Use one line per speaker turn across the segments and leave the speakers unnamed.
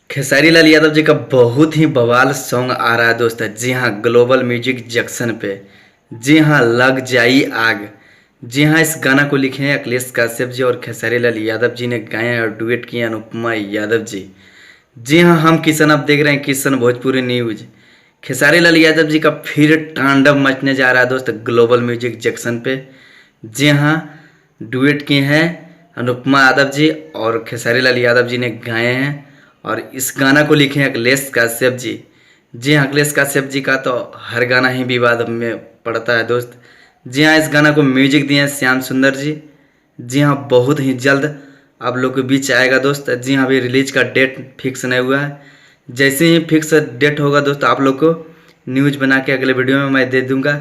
खेसारी लाल यादव जी का बहुत ही बवाल सॉन्ग आ रहा है दोस्त। जी हाँ, ग्लोबल म्यूजिक जंक्शन पे। जी हाँ, लग जाई आग। जी हाँ, इस गाना को लिखे हैं अखिलेश कश्यप जी और खेसारी लाल यादव जी ने गाए हैं और डुएट किए हैं अनुपमा यादव जी। जी हाँ, हम किशन, आप देख रहे हैं किशन भोजपुरी न्यूज। खेसारी लाल यादव जी का फिर तांडव मचने जा रहा है दोस्त ग्लोबल म्यूजिक जंक्शन पे। जी हाँ, डुएट किए हैं अनुपमा यादव जी और खेसारी लाल यादव जी ने गाए हैं और इस गाना को लिखे हैं अखिलेश कश्यप जी। जी हाँ, अखिलेश कश्यप जी का तो हर गाना ही विवाद में पड़ता है दोस्त। जी हाँ, इस गाना को म्यूजिक दिए हैं श्याम सुंदर जी। जी हाँ, बहुत ही जल्द आप लोग के बीच आएगा दोस्त। जी हाँ, अभी रिलीज का डेट फिक्स नहीं हुआ है। जैसे ही फिक्स डेट होगा दोस्त, आप लोग को न्यूज बना के अगले वीडियो में मैं दे दूंगा।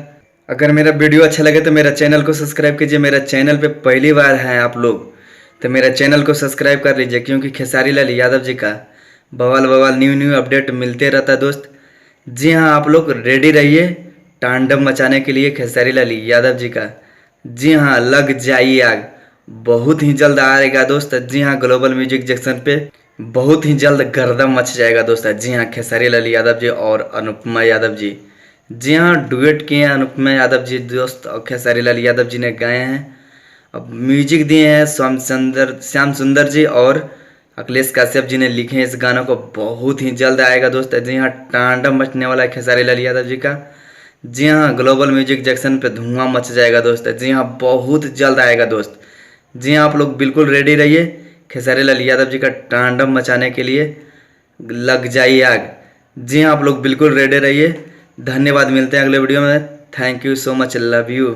अगर मेरा वीडियो अच्छा लगे तो मेरा चैनल को सब्सक्राइब कीजिए। मेरा चैनल पे पहली बार हैं आप लोग तो मेरा चैनल को सब्सक्राइब कर लीजिए, क्योंकि खेसारी लाल यादव जी का बवाल बवाल न्यू अपडेट मिलते रहता है दोस्त। जी हाँ, आप लोग रेडी रहिए तांडव मचाने के लिए खेसारी लाल यादव जी का। जी हाँ, लग जाइए आग बहुत ही जल्द आएगा दोस्त। जी हाँ, ग्लोबल म्यूजिक जंक्शन पे बहुत ही जल्द गर्दम मच जाएगा दोस्त। जी हाँ, खेसारी लाल यादव जी और अनुपमा यादव जी। जी हाँ, डुएट किए हैं अनुपमा यादव जी दोस्त और खेसारी लाल यादव जी ने गाए हैं। अब म्यूजिक दिए हैं श्याम सुंदर जी और अखिलेश कश्यप जी ने लिखे हैं इस गानों को। बहुत ही जल्द आएगा दोस्त। जी हाँ, तांडव मचने वाला है खेसारी लाल यादव जी का। जी हाँ, ग्लोबल म्यूजिक जंक्शन पे धुआं मच जाएगा दोस्त। जी हाँ, बहुत जल्द आएगा दोस्त। जी हाँ, आप लोग बिल्कुल रेडी रहिए खेसारी लाल यादव जी का तांडव मचाने के लिए। लग जाइए आग। जी हाँ, आप लोग बिल्कुल रेडी रहिए। धन्यवाद, मिलते हैं अगले वीडियो में। Thank you so much, love you.